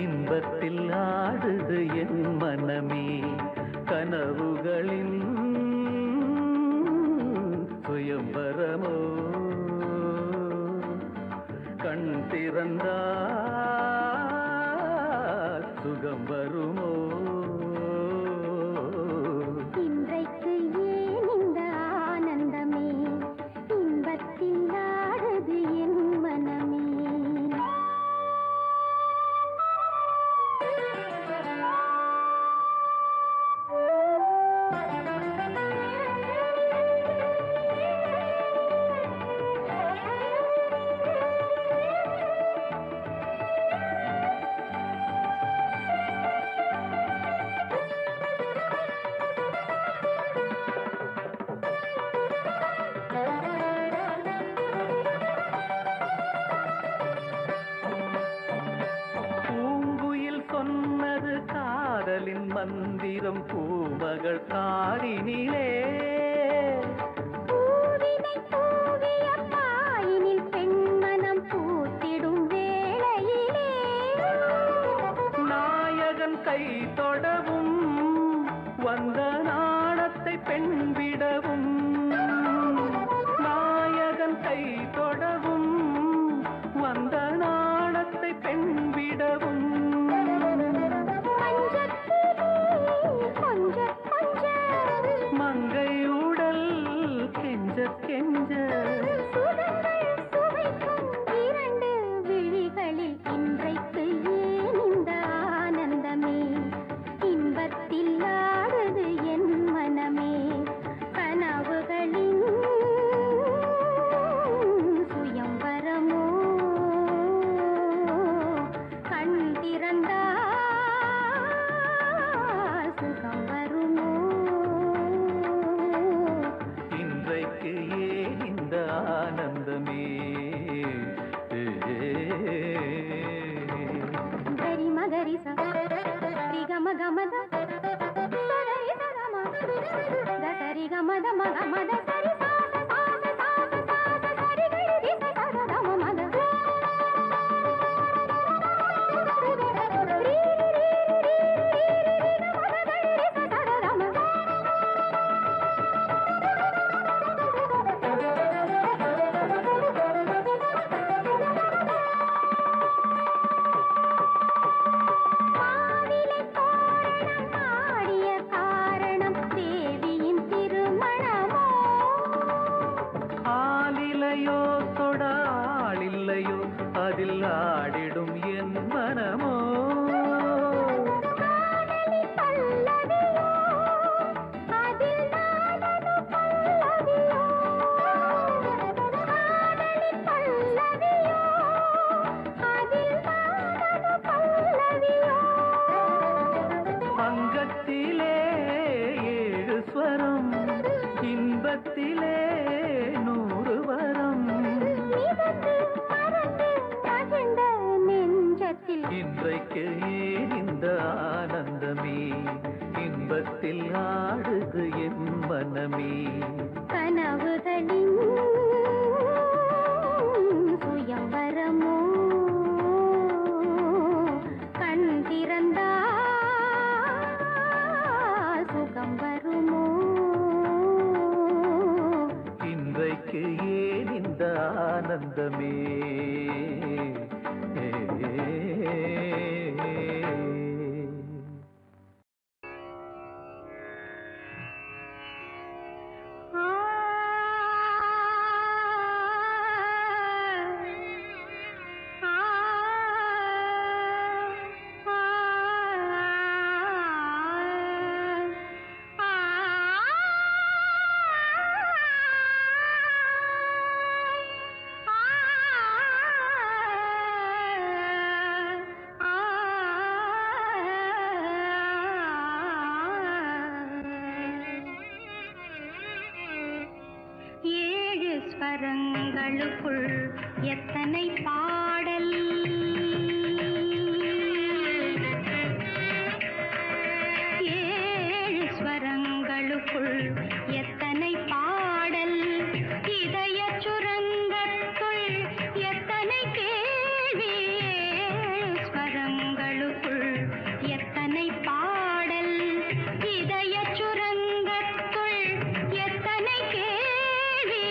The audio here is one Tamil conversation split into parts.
இன்பத்தில் ஆடுது என் மனமே கனவுகளின் சுயம்பரமோ கண் திறந்தால் சுகம் வருமோ இன்றைக்கு ஏன் இந்த ஆனந்தமே இன்பத்தில் ஆடுது என் மனமே காதலின் மந்திரம் பூமகள் காடினிலே பூவினை பூவிய பாயினில் பெண்மனம் பூத்திடும் வேளையிலே நாயகன் கை தொடவும் வந்த நாணத்தை பெண் விடவும் நாயகன் கை தொடவும் வந்த நாணத்தை பெண் விடவும் மங்கை உடல் கெஞ்ச கெஞ்ச சுவைக்கும் இரண்டு விழிகளில் இன்றைக்கு ஏன் இந்த ஆனந்தமே இன்பத்தில் ஆடுது என் மனமே கனவுகளின் சுயம்பரமோ கண் திறந்தா சுகம் வருமோ இன்றைக்கு ஏன் இந்த ஆனந்தமே கரி மகரி சரி கம கமத சரி சரம தரி கமத மக மத சரி சாச சாச சாச சாச சரி கரி ரிச சர தம மத ரி ரி ரி ரி ரி மத கரி ரிச சர தம தொடாளில்லையோ அதில் ஆடிடும் என் மனமோ அங்கத்திலே 7 ஸ்வரம் இன்பத்திலே 100 வரம் இன்றைக்கு ஏன் இந்த ஆனந்தமே இன்பத்தில் ஆடுது என் மனமே கனவுகளின் சுயம்பரமோ கண் திறந்தா சுகம் வருமோ இன்றைக்கு ஏன் இந்த ஆனந்தமே ஸ்வரங்களுக்குள் எத்தனை பாடல் ஏழு ஸ்வரங்களுக்குள் எத்தனை பாடல் இதய சுரங்கத்துள் எத்தனை கேள்வி ஏழு ஸ்வரங்களுக்குள் எத்தனை பாடல் இதய சுரங்கத்துள் எத்தனை கேள்வி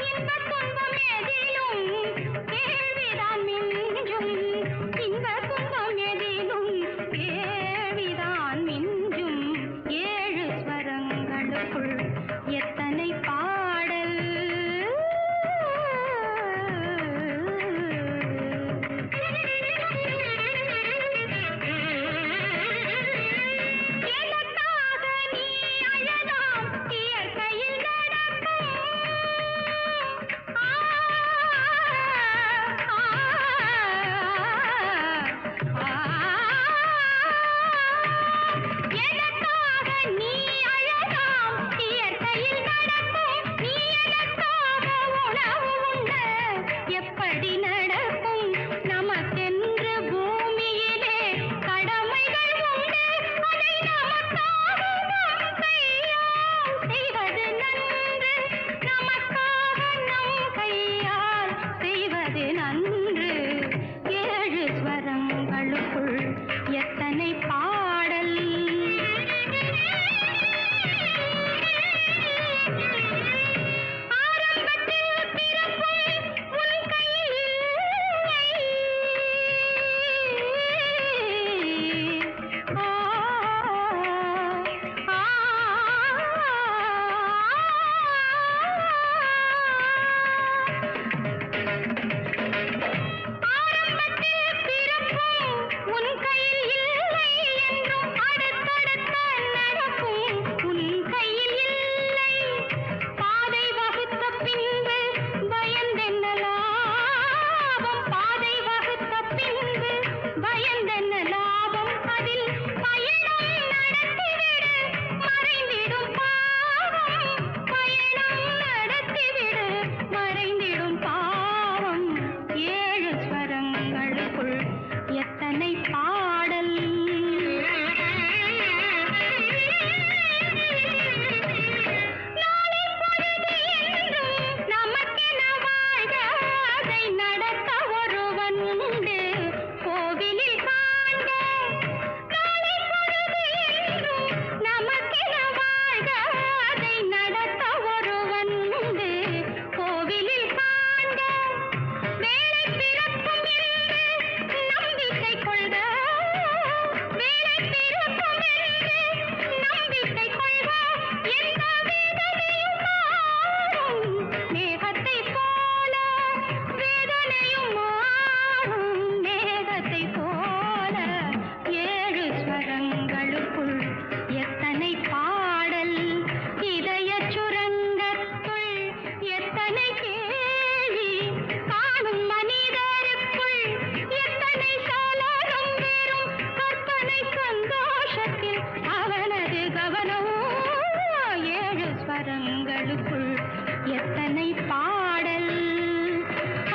இன்பத் துன்பம் எதிலும் கேள்விதான் மிஞ்சும். இன்பத் துன்பம் எதிலும் கேள்விதான் மிஞ்சும். ஏழு ஸ்வரங்களுக்குள் எத்தனை பாடல். எனக்காக நீ அழலாம் இயற்கையில் நடக்கும். எனக்காக நீ அழலாம் இயற்கையில் நடக்கும். நீ எனக்காக உணவு உண்ண எப்படி நடக்கும்? நமக்கென்று பூமியிலே கடமைகள் உண்டு. அதை நமக்காக நம் கையால் செய்வது நன்று. நமக்காக நம் கையால் செய்வது நன்று. ஏழு ஸ்வரங்களுக்குள் எத்தனை பாடல். ஆரம்பத்தில் பிறப்பும் உன் கையில் இல்லை. ஆ, ஆ, ஆரம்பத்தில் பிறப்பும் உன் கையில் இல்லை என்றும் அடுத்தடுத்த நடப்பும் உன் கையில் இல்லை. பாதை வகுத்த பின்பு பயந்தென்ன லாபம்? பாதை வகுத்த பின்பு பயந்தென்ன லாபம்? அதில் பயணம் நடத்திவிடு மறைந்திடும் பாவம். பயணம் நடத்திவிடு மறைந்திடும் பாவம். ஏழு ஸ்வரங்களுக்குள் எத்தனை பாடல். நாளை பொழுது என்றும் நமக்கென வாழ்க. அதை நடத்த ஒருவன் உண்டு கோவிலில் காண்க. நாளை பொழுது என்றும் நமக்கென வாழ்க. அதை நடத்த ஒருவன் உண்டு கோவிலில் காண்க. வேளை பிறக்கும் என்று நம்பிக்கை கொள்க. வேளை பிறக்கும் என்று நம்பிக்கை கொள்க. எந்த வேதனையும் மாறும் மேகத்தை போல. வேதனையும் மாறும் மேகத்தை போல. ஏழு ஸ்வரங்களுக்குள் எத்தனை பாடல். இதயச் சுரங்கத்துள் எத்தனை கேள்வி. காணும் மனிதருக்குள் எத்தனை சலனம். வெறும் கற்பனை சந்தோஷத்தில் அவனது கவனம். ஏழு ஸ்வரங்களுக்குள் எத்தனை பாடல். ஆ,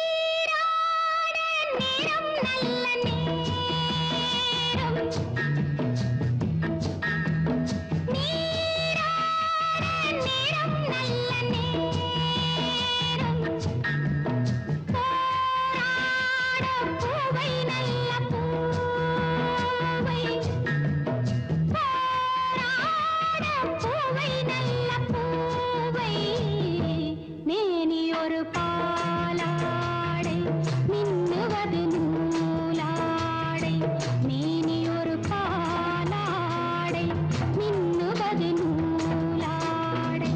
நீராட நிறம் நல்ல நேரம். நீராட நிறம் நல்ல நேரம். போராட பூவை நல்ல பூவை. போராட பூவை நல்ல பூவை. மேனி ஒரு பாலாடை மின்னுவது நூலாடை. மேனி ஒரு பாலாடை மின்னுவது நூலாடை.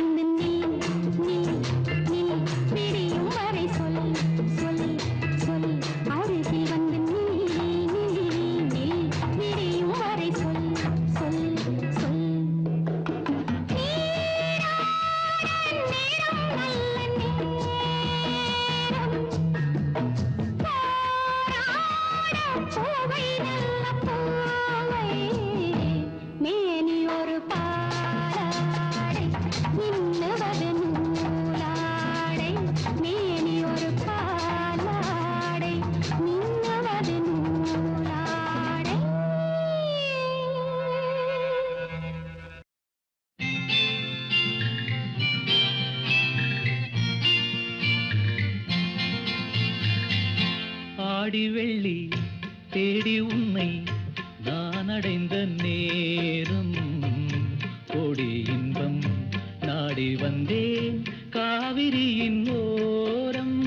வந்து நீ நீ நீ விடியும் வரை சொல் சொல் சொல் அருகில் வந்து நீ நீ நீ விடியும் வரை சொல் சொல் சொல் மேனி ஒரு பாலாடை நின்னுவது நூலாடை மேனி ஒரு பாலாடை நின்னுவது நூலாடை ஆடி வெள்ளி தேடி உன்னை நான் அடைந்த நேரம் கோடி இன்பம் நாடி வந்தேன் காவிரியின் ஓரம்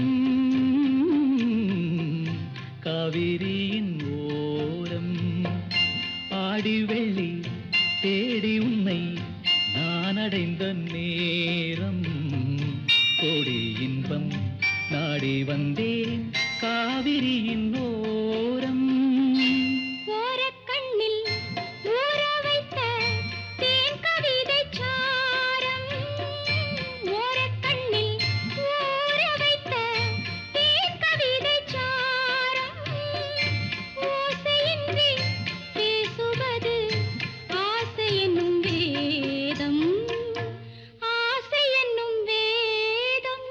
காவிரியின் ஓரம் ஆடி வெள்ளி தேடி உன்னை நான் அடைந்த நேரம் கோடி இன்பம் நாடி வந்தேன் காவிரியின் ஓரம் ஓரக்கண்ணில் ஊற வைத்த தேன் கவிதை சாரம் ஓரக்கண்ணில் ஊற வைத்த தேன் கவிதை சாரம் ஓசையின்றி பேசுவது ஆசை என்னும் வேதம் ஆசை என்னும் வேதம்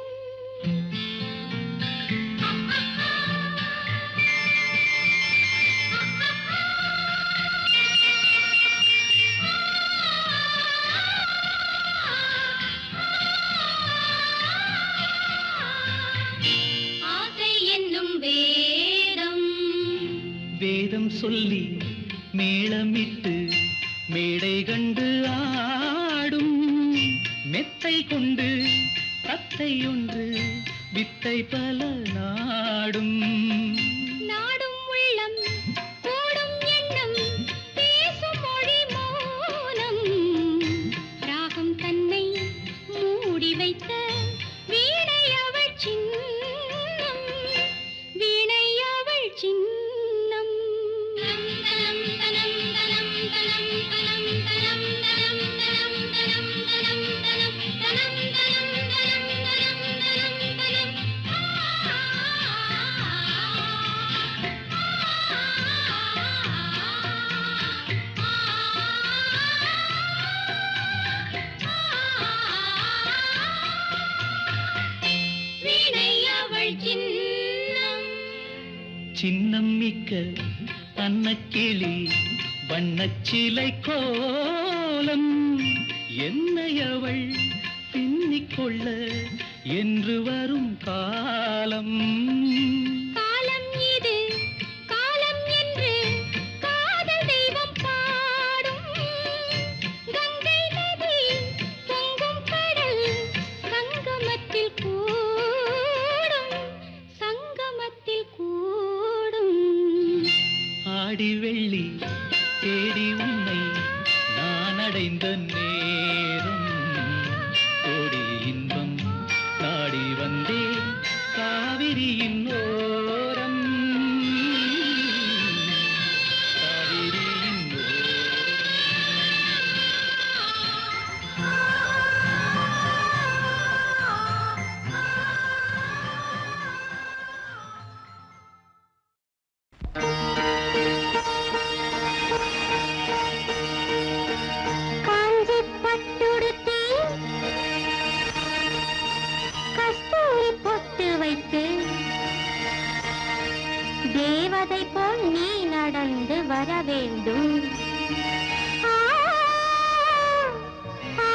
ஆசை என்னும் வேதம் வேதம் சொல்லி மேளமிட்டு மேடை கண்டு ஆடும் மெத்தை கொண்டு தத்தை ஒன்று வித்தை பல நாடும் நாடும் உள்ளம் கூடும் எண்ணம் பேசும் மொழி மௌனம் ராகம் தன்னை மூடி வைத்த வீணை அவள் சின்னம் வீணை அவள் சின்னம் தனம் தனம் தனம் தனம் தனம் தனம் தனம் தனம் தனம் தனம் தனம் தனம் தனம் தனம் தனம் வீணை அவள் சின்னம் சின்னம் மிக்க அன்னக்கிளி வண்ணச்சிலை கோலம் என்னை அவள் பின்னிக்கொள்ள என்று வரும் காலம் காலம் இது காலம் என்று காதல் தெய்வம் பாடும் கங்கை நதி பொங்கும் கடல் சங்கமத்தில் கூடும் சங்கமத்தில் கூடும் ஆடி வெள்ளி தேடி உன்னை நான் அடைந்த நேரம் கோடி இன்பம் நாடி வந்தேன் காவிரியின் ஓரம் காவிரியின் ஓரம் காஞ்சி பட்டுடுத்தி கஸ்தூரி பொட்டு வைத்து தேவதை போல் நீ நடந்து வர வேண்டும் ஆ, ஆ,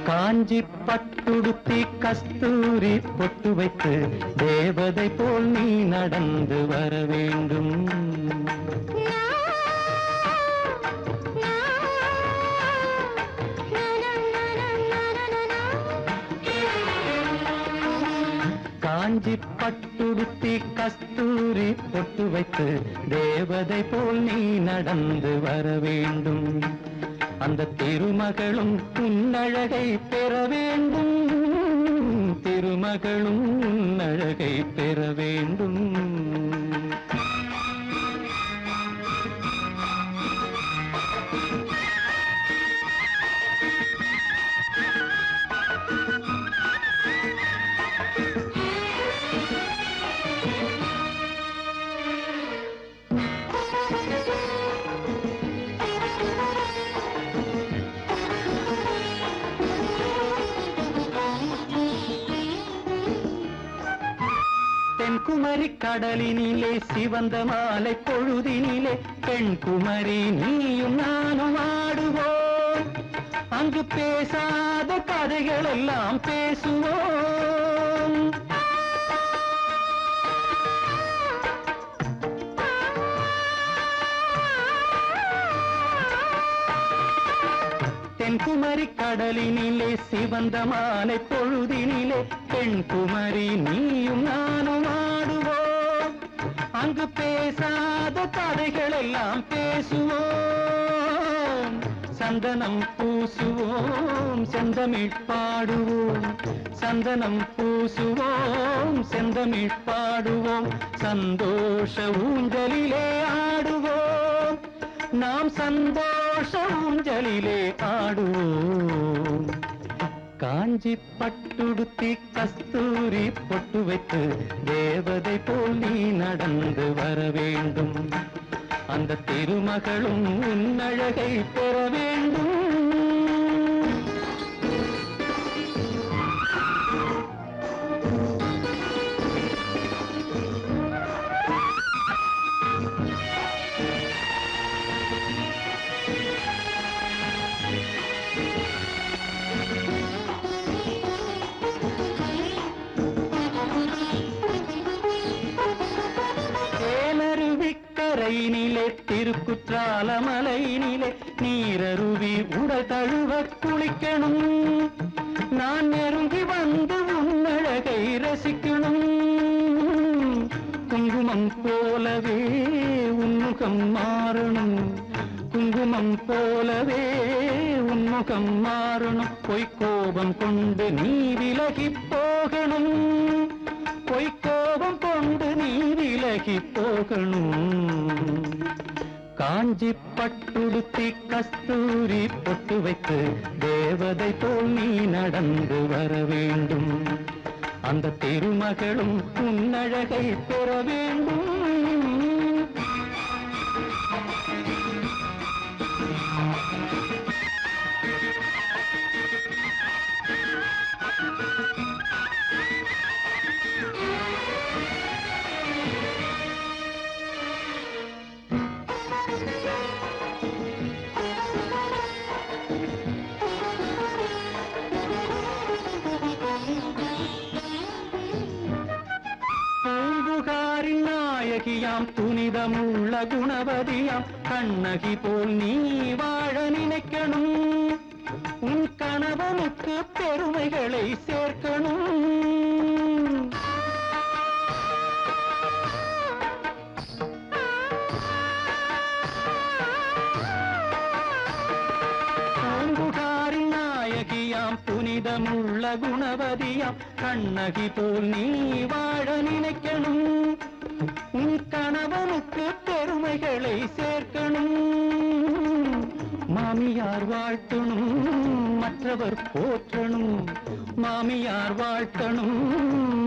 காஞ்சி பட்டுடுத்தி கஸ்தூரி பொட்டு வைத்து தேவதை போல் நீ நடந்து வர வேண்டும் காஞ்சி பட்டுடுத்தி கஸ்தூரி பொட்டு வைத்து தேவதை போல் நீ நடந்து வர வேண்டும். அந்த திருமகளும் உன்னழகை பெற வேண்டும். திருமகளும் உன்னழகை பெற வேண்டும். தென்குமரி கடலினிலே சிவந்த மாலை பொழுதினிலே பெண்குமரி நீயும் நானும் ஆடுவோம். அங்கு பேசாத கதைகள் எல்லாம் பேசுவோம். தென்குமரி கடலினிலே சிவந்த மாலை பொழுதினிலே பெண்குமரி நீயும் நானும் ஆடுவோம். அங்கு பேசாத கதைகள் எல்லாம் பேசுவோம். சந்தனம் பூசுவோம், செந்தமிழ் பாடுவோம். சந்தனம் பூசுவோம், செந்தமிழ் பாடுவோம். சந்தோஷ ஊஞ்சலிலே ஆடுவோம். நாம் சந்தோஷ ஊஞ்சலிலே ஆடுவோம். காஞ்சி பட்டுடுத்தி கஸ்தூரி பொட்டு வைத்து தேவதை போல் நீ நடந்து வர வேண்டும். அந்த திருமகளும் உன்னழகை பெற வேண்டும். கரையினிலே திருக்குற்றால மலையினிலே நீரருவி உடல் தழுவ குளிக்கணும். நான் நெருங்கி வந்து உன்னழகை ரசிக்கணும். குங்குமம் போலவே உன்முகம் மாறணும். குங்குமம் போலவே உன்முகம் மாறணும். பொய்க்கோபம் கொண்டு நீ விலகி போகணும். பொய்க்கோபம் கொண்டு நீ விலகி போகணும். காஞ்சி பட்டுடுத்தி கஸ்தூரி பொட்டு வைத்து தேவதை போல் நீ நடந்து வர வேண்டும். அந்த திருமகளும் உன்னழகை பெற வேண்டும். பூம்புகாரின் நாயகியாம் புனிதமுள்ள குணவதியாம் கண்ணகி போல் நீ வாழ நினைக்கணும். உன் கணவனுக்கு பெருமைகளை சேர்க்கணும். பூம்புகாரின் நாயகியாம் புனிதமுள்ள குணவதியாம் கண்ணகி போல் நீ வாழ நினைக்கணும். உன் கணவனுக்கு பெருமைகளை சேர்க்கணும். மாமியார் வாழ்த்தணும், மற்றவர் போற்றணும். மாமியார் வாழ்த்தணும்,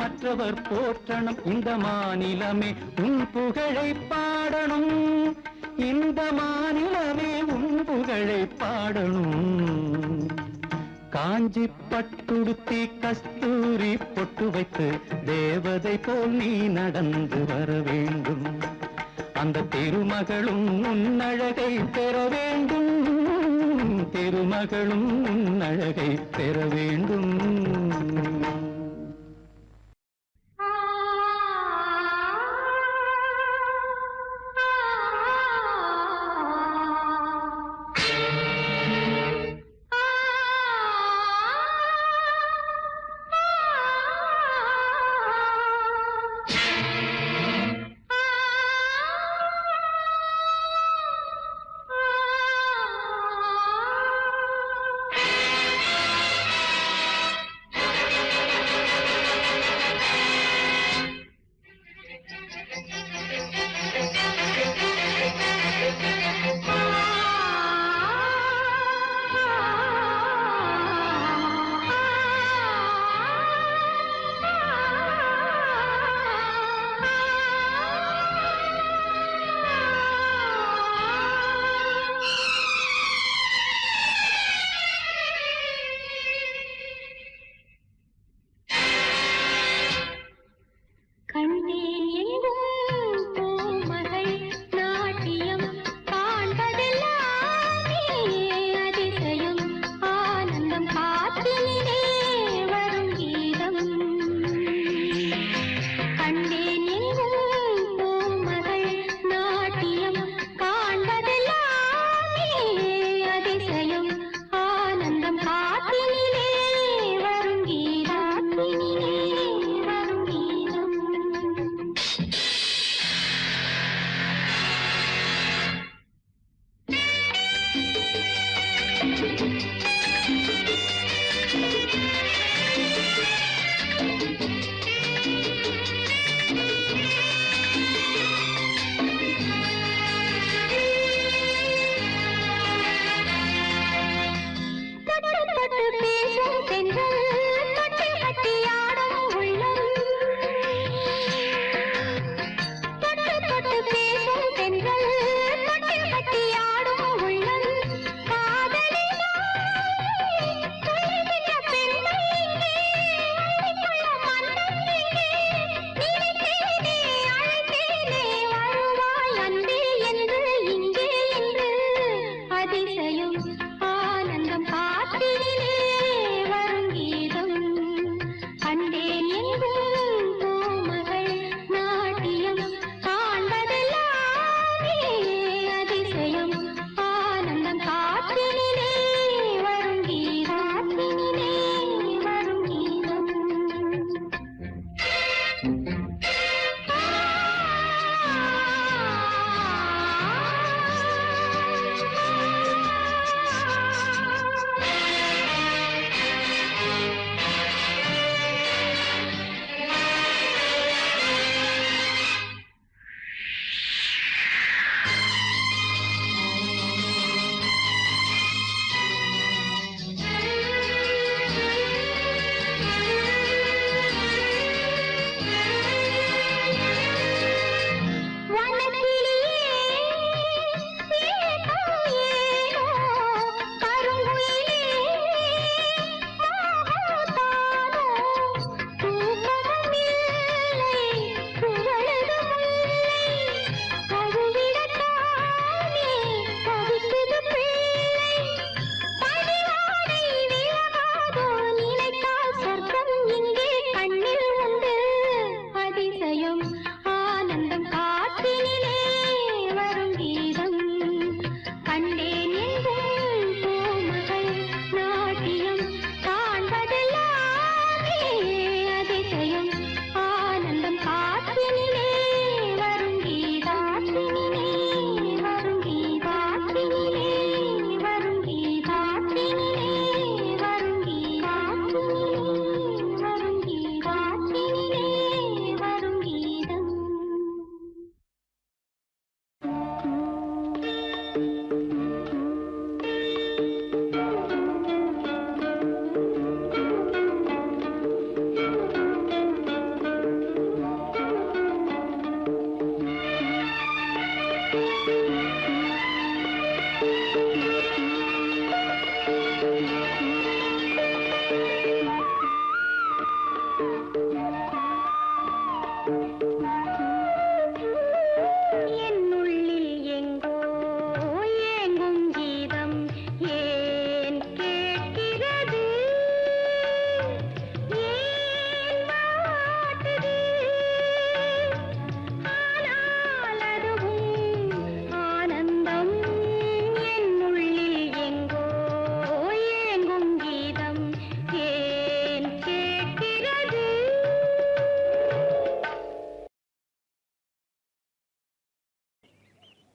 மற்றவர் போற்றணும். இந்த மாநிலமே உன் புகழை பாடணும். இந்த மாநிலமே உன் புகழை பாடணும். காஞ்சி பட்டுடுத்தி கஸ்தூரி பொட்டு வைத்து தேவதை போல் நீ நடந்து வர வேண்டும். அந்த திருமகளும் உன்னழகை பெற வேண்டும். திருமகளும் உன்னழகை பெற வேண்டும்.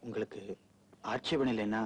உங்களுக்கு ஆட்சேபணம் இல்லைன்னா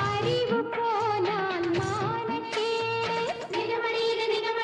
அறிவு போனால் மானக்கேடு. நிகமடி இது நிகமடி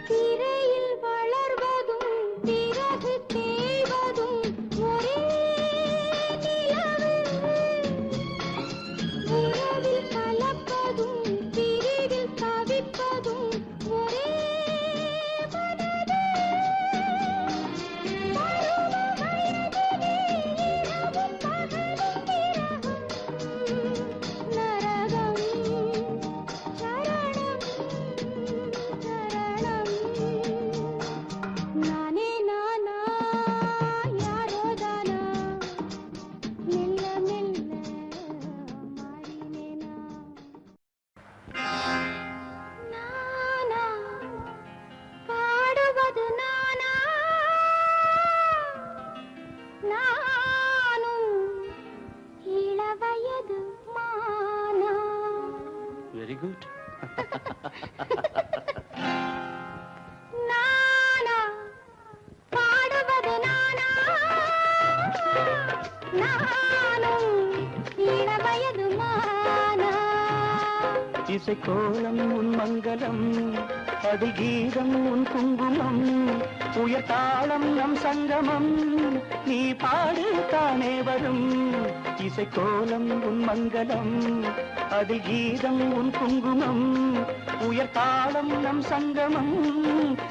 திரையில் வளர்வதும் பிறகு தேய்வதும் ஒரே நிலவு. உறவில் கலப்பதும் பிரிவில் தவிப்பதும் ஒரே மனது. பருவ வயதிலே இரவும் பகலும் விரகம். நரகம் சரணம் சரணம். நானே நானா யாரோ தானா மெல்ல மெல்ல மாறினேனா. நானா பாடுவது நானா நானும் இளவயது மானா. Very good. நானா பாடுவது நானா நானும் இளவயது மானா. இசை கோலம் உன் மங்களம், அதில் கீதம் உன் குங்குமம், உயர்தாளம் நம் சங்கமம், நீ பாடு தானே வரும். இசை கோலம் உன் மங்களம், அதில் கீதம் உன் குங்குமம், உயர்தாளம் நம் சங்கமம்,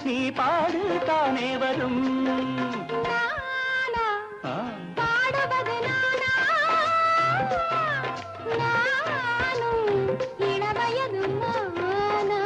நீ பாடு தானே வரும். நானா ஆ, பாடுவது நானா நானும் இளவயது மானா.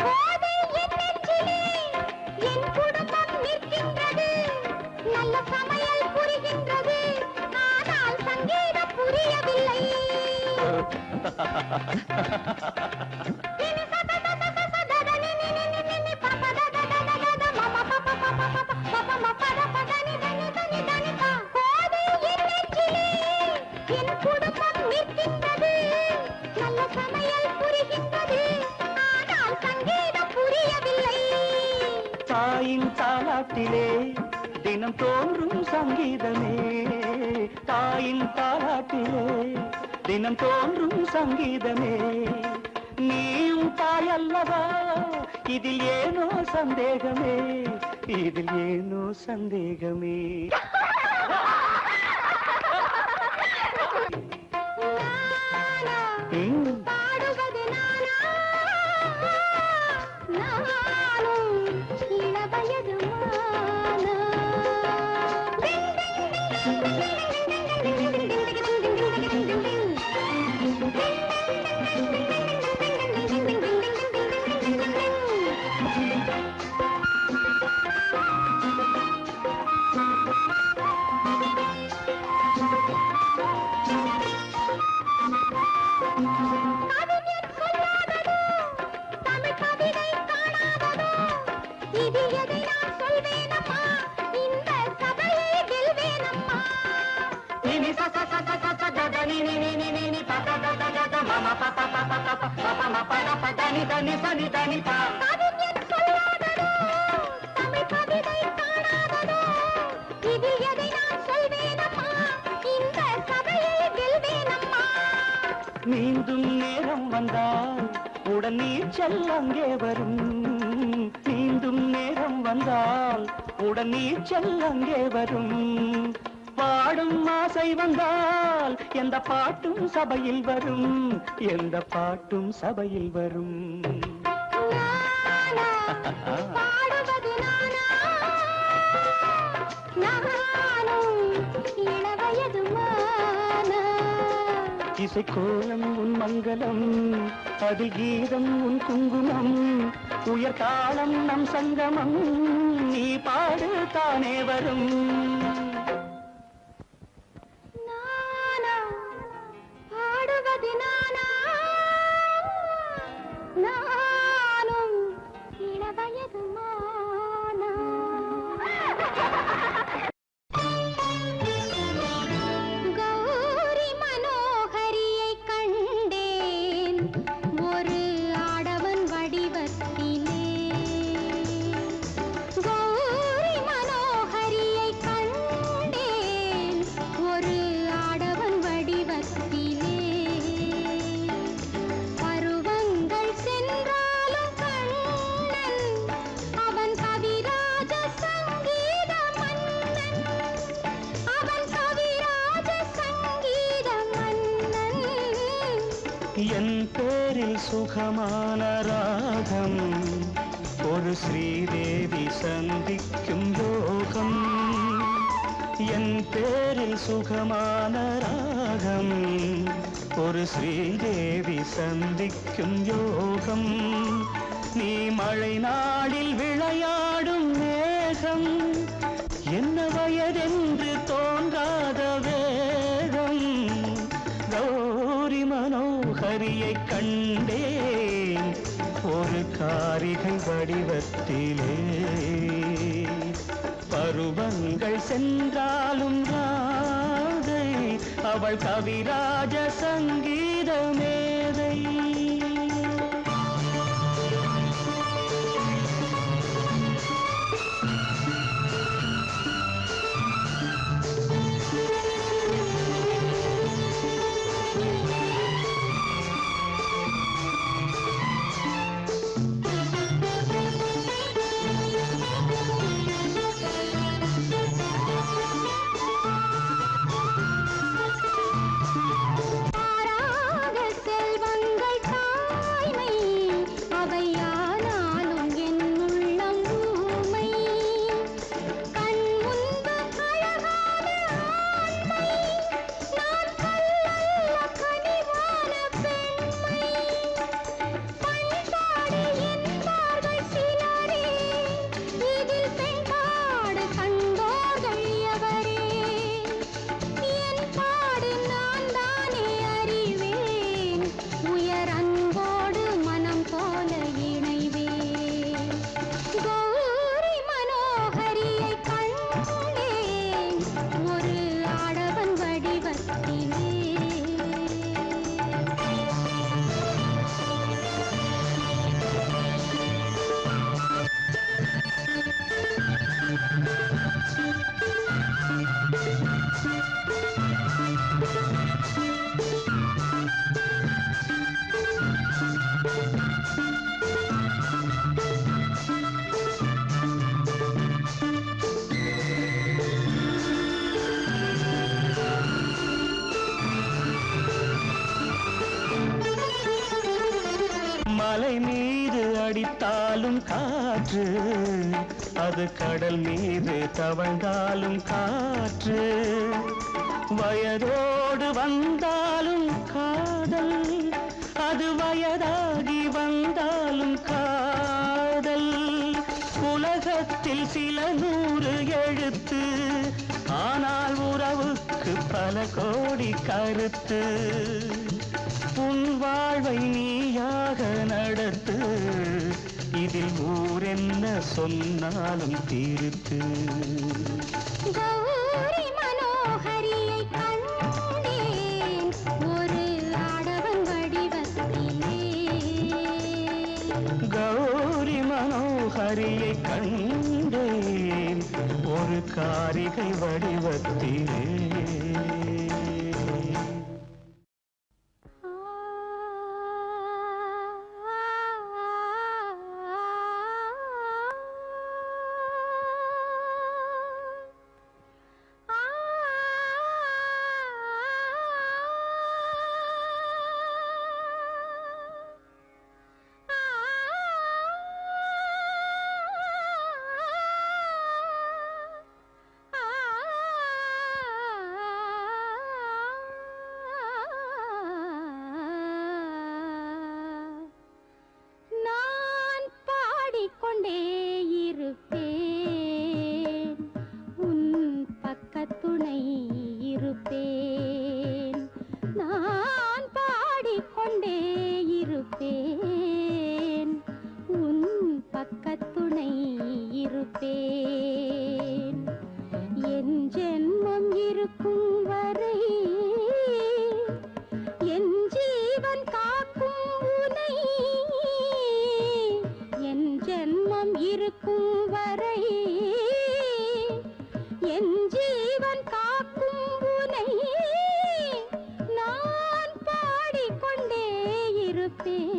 போதை என் நெஞ்சிலே என் குடும்பம் நிற்கின்றது. நல்ல சமையல் புரிகின்றது. ஆனால் சங்கீதம் புரியவில்லை. போதை என் நெஞ்சிலே என் குடும்பம் நிற்கின்றது. நல்ல சமையல் புரிகின்றது. ஆனால் சங்கீதம் புரியவில்லை. தாயின் தாலாட்டிலே தினம் தோன்றும் சங்கீதமே, தாயின் தாலாட்டிலே தினம் தோன்றும் சங்கீதமே. நீயும் தாயல்லவா, இதில் ஏனோ சந்தேகமே, இதில் ஏனோ சந்தேகமே. நானா ம், பாடுவது நானா நானும் இளவயது மானா. கவிஞர் சொல்லாததோ தமிழ் கவிதை காணாததோ, இது எதை நான் சொல்வேனம்மா, இந்த சபையை வெல்வேனம்மா. நினி ச ச ச ச ச ச க நி நி நி நி நி நி ப க க க க க ம ம ப ப ப ப ப ப ப ம ப ர ப த நி த நி ச நி த நி ப. கவிஞர் சொல்லாததோ தமிழ் கவிதை காணாததோ, இது எதை நான் சொல்வேனம்மா, இந்த சபையை வெல்வேனம்மா. மீண்டும் நேரம் வந்தால் உடன் நீச்சல் அங்கே வரும், மீண்டும் நேரம் வந்தால் உடன் நீச்சல் அங்கே வரும். பாடும் ஆசை வந்தால் எந்த பாட்டும் சபையில் வரும், எந்த பாட்டும் சபையில் வரும். நானா பாடுவது நானா நானும் இளவயது மானா. இசைக்கோலம் உன் மங்களம், அது கீதம் உன் குங்குமம், உயர் தாளம் நம் சங்கமம், நீ பாடு தானே வரும். நானா பாடுவது நானா, நானும் இளவயது மானா. கௌரி மனோகரியை கண்டேன் ஒரு ஆடவன் வடிவத்திலே. கௌரி மனோகரியை கண்டேன் ஒரு ஆடவன் வடிவத்திலே. பருவங்கள் சென்றாலும் கண்ணன் அவன் கவிராஜ சங்கீத மன்னன், அவன் கவிராஜ சங்கீத மன்னன். என் பேரில் சுகமான ராகம், ஒரு ஸ்ரீதேவி சந்திக்கும் யோகம். என் பேரில் சுகமான ராகம், ஒரு ஸ்ரீதேவி சந்திக்கும் யோகம். நீ மழை நாளில் விளையாடும் மேகம், என்ன வயதென்று தோன்றாத வேகம். கௌரி மனோகரியை கண்டேன் ஒரு காரிகை வடிவத்திலே. பருவங்கள் சென்றாலும் ராதை, அவள் கவிராஜ சங்கீத மேதை. பாராத செல்வங்கள் தாய்மை, அவையானாலும் என் உள்ளம் ஊமை. கண் முன்பு அழகான ஆண்மை, நான் கல்லல்ல கனிவான பெண்மை. பண்பாடு என்பார்கள் சிலரே, இதில் பெண்பாடு கண்டோர்கள் எவரே? என் பாடு நான் தானே அறிவேன், உயர் அன்போடு மனம் போல இணைவேன். கௌரி மனோகரியை கண்டேன் ஒரு ஆடவன் வடிவத்திலே. மலை மீது அடித்தாலும் காற்று, அது கடல் மீது தவழ்ந்தாலும் காற்று. வயதோடு வந்தாலும் காதல், அது வயதாகி வந்தாலும் காதல். உலகத்தில் சில 100 எழுத்து, ஆனால் உறவுக்கு பல கோடி கருத்து. உன் வாழ்வை நீயாக நடத்து, இதில் ஊரென்ன சொன்னாலும் தீர்த்து. கௌரி மனோகரியை கண்டேன் ஒரு ஆடவன் வடிவத்திலே. கௌரி மனோகரியை கண்டேன் ஒரு காரிகை வடிவத்திலே. இருப்பேன் உன் பக்கத்துணை இருப்பேன் என் ஜென்மம் இருக்கும் வரை என் ஜீவன் காக்கும் உனை என் ஜென்மம் இருக்கும் வரை என் ஜீவன் காக்கும் உனை நான் பாடிக்கொண்டே இருப்பேன்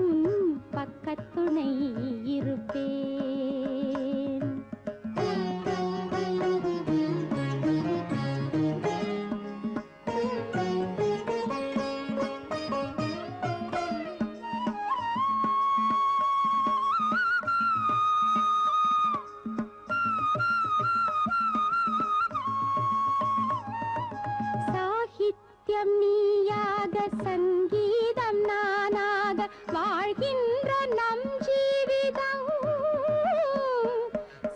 உன் பக்கத்துணை இருப்பேன் சாகித்யம் நீயாக சங்கீதம் நானாக வாழ்கின்ற நம் ஜீவிதம்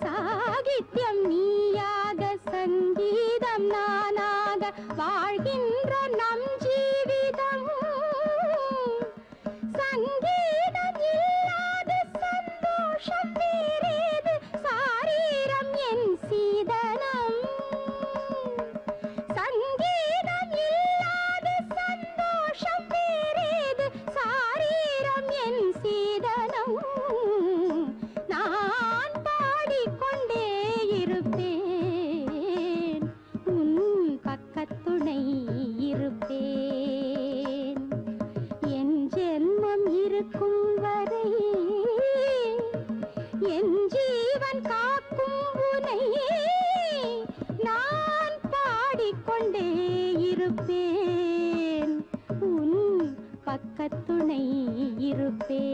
சாகித்யம் நீயாக சங்கீதம் நானாக வாழ்கின்ற நம் ஜீவிதம் சங்கீதம் இல்லாத சந்தோஷம் வேறேது சாரீரம் என் சீதனம் சங்கீதம் இல்லாத சந்தோஷம் வேறேது சாரீரம் என் சீதனம் நான் பாடிக்கொண்டே இருப்பேன் உன் பக்கத்துணை இருப்பேன் என் ஜென்மம் இருக்கும் வரை என் ஜீவன் காக்கும் உனை நான் பாடிக்கொண்டே இருப்பேன் உன் பக்கத்துணை இருப்பேன்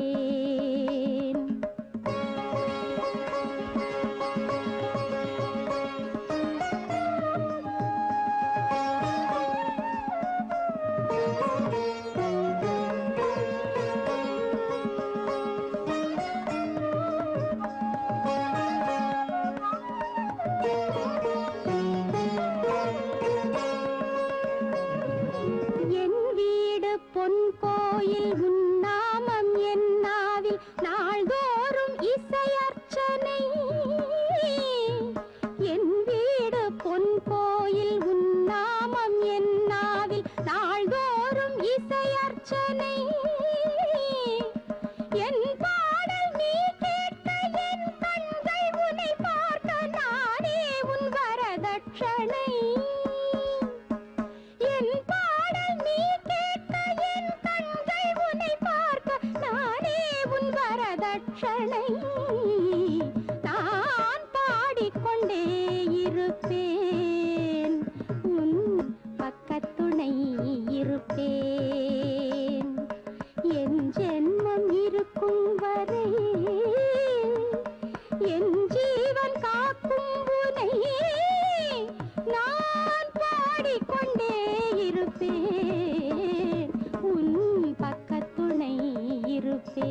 என் வீடு பொன் கோயில் உன் நாமம் என் நாவில் நாள்தோறும் இசையர்ச்சனை என் வீடு பொன் கோயில் உன் நாமம் என் நாவில் நாள்தோறும் இசையர்ச்சனை என் பாடல் நீ கேட்க என் கண்கள் உன்னை பார்க்க நானே உன் வரதட்சணை என் பாடல் நீ கேட்க என் கண்கள் உன்னை பார்க்க நானே உன் வரதட்சணை நான் பாடிக்கொண்டே இருப்பேன் உன் பக்கத்துணை இருப்பேன் என் ஜென்மம் இருக்கும் வரை என் ஜீவன் காக்கும் உனை நான் பாடிக்கொண்டே இருப்பேன் உன் பக்கத்துணை இருப்பேன்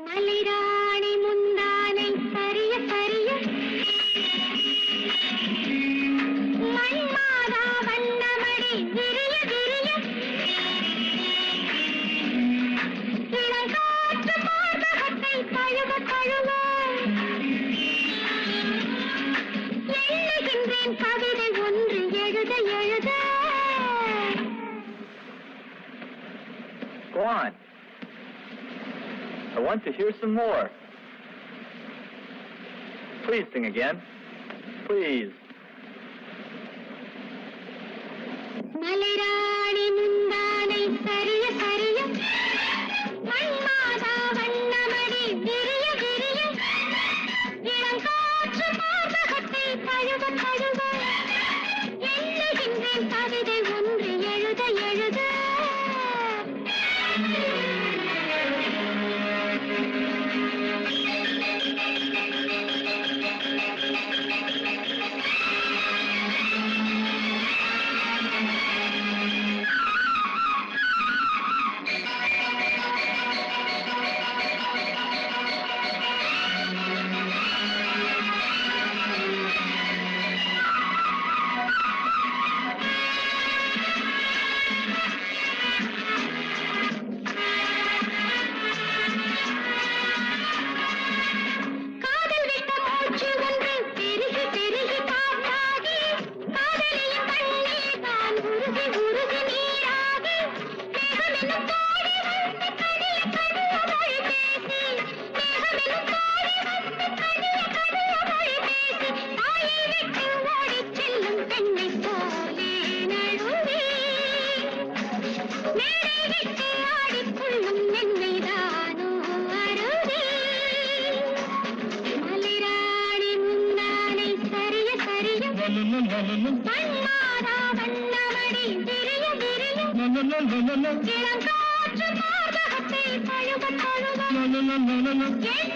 மலிராணி முந்தானை சரிய சரிய மண்மாதா வண்ணமடி விரிய விரிய இளங்காற்று மார்பகத்தை தழுவ தழுவ எண்ணுகின்றேன் கவிதை ஒன்று எழுத எழுத. Go on. I want to hear some more. Please sing again. Please. மலிராணி முந்தானை சரிய சரிய மண்மாதா வண்ணமடி விரிய விரிய இளங்காற்று மார்பகத்தை தழுவ தழுவ எண்ணுகின்றேன் கவிதை ஒன்று எழுத எழுத.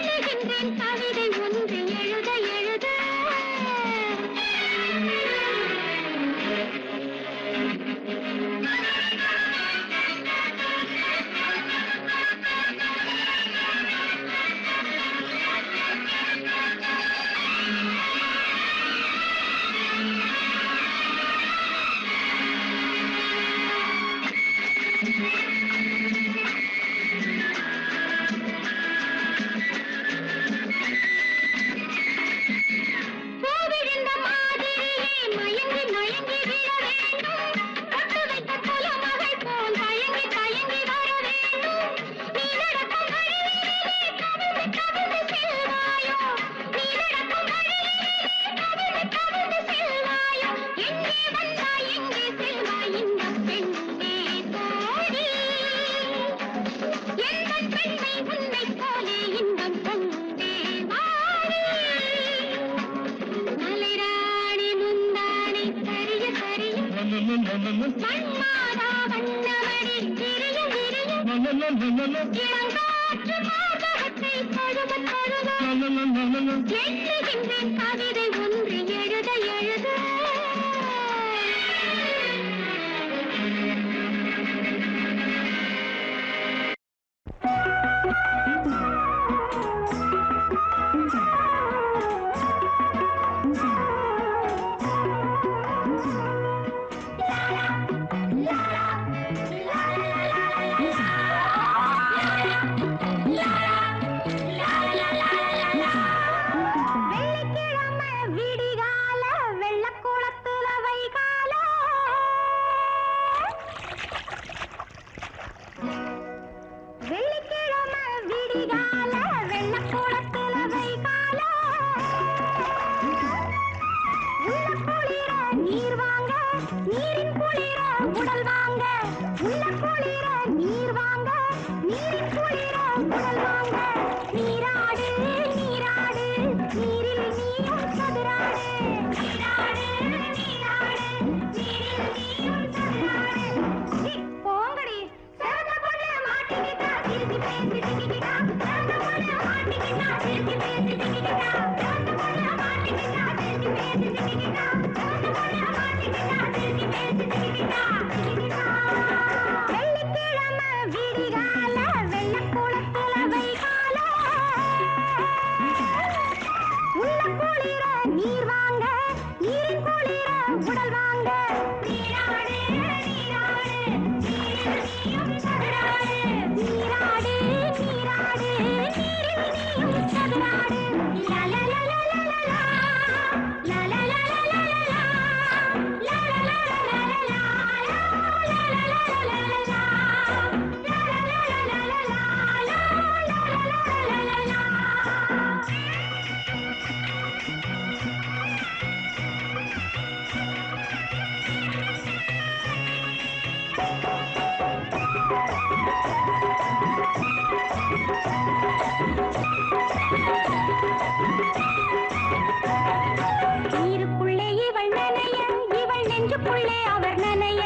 எண்ணுகின்றேன் கவிதை ஒன்று எழுத எழுத. இளங்காற்று மார்பகத்தை தழுவ தழுவ எண்ணுகின்றேன் கவிதை ஒன்று எழுத எழுத. நெஞ்சுக்குள்ளே அவர் நனைய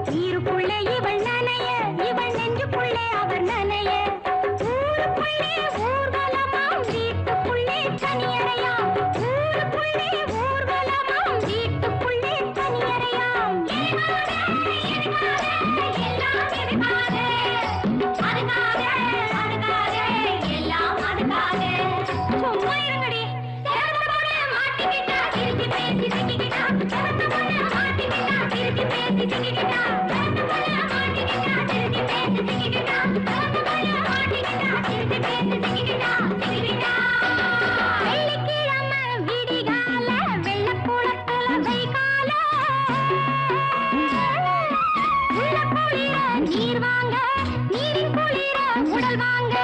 நீருக்குள்ளே இவள் நனைய இவள் நெஞ்சுக்குள்ளே அவர் நனைய ஊருக்குள்ளே ஊர்வலமாம் வீட்டுக்குள்ளே தனியறையாம் ஊருக்குள்ளே ஊர்வலமாம் வீட்டுக்குள்ளே தனியறையாம் சும்மா இருங்கடி மாட்டிக்கிட்டா திருப்பி பேசி திக்கிக்கிட்டா மாட்டிக்கிட்டா திருப்பி பேசி திக்கிக்கிட்டா மாட்டிக்கிட்டா திருப்பி பேசி திக்கிக்கிட்டா மாட்டிக்கிட்டா திருப்பி பேசி திக்கிக்கிட்டா திக்கிக்கிட்டா வெள்ளிக்கிழமை விடிகால வெள்ளக்குளத்துல வைகால உள்ள குளிர நீர் வாங்க நீரின் குளிர உடல் வாங்க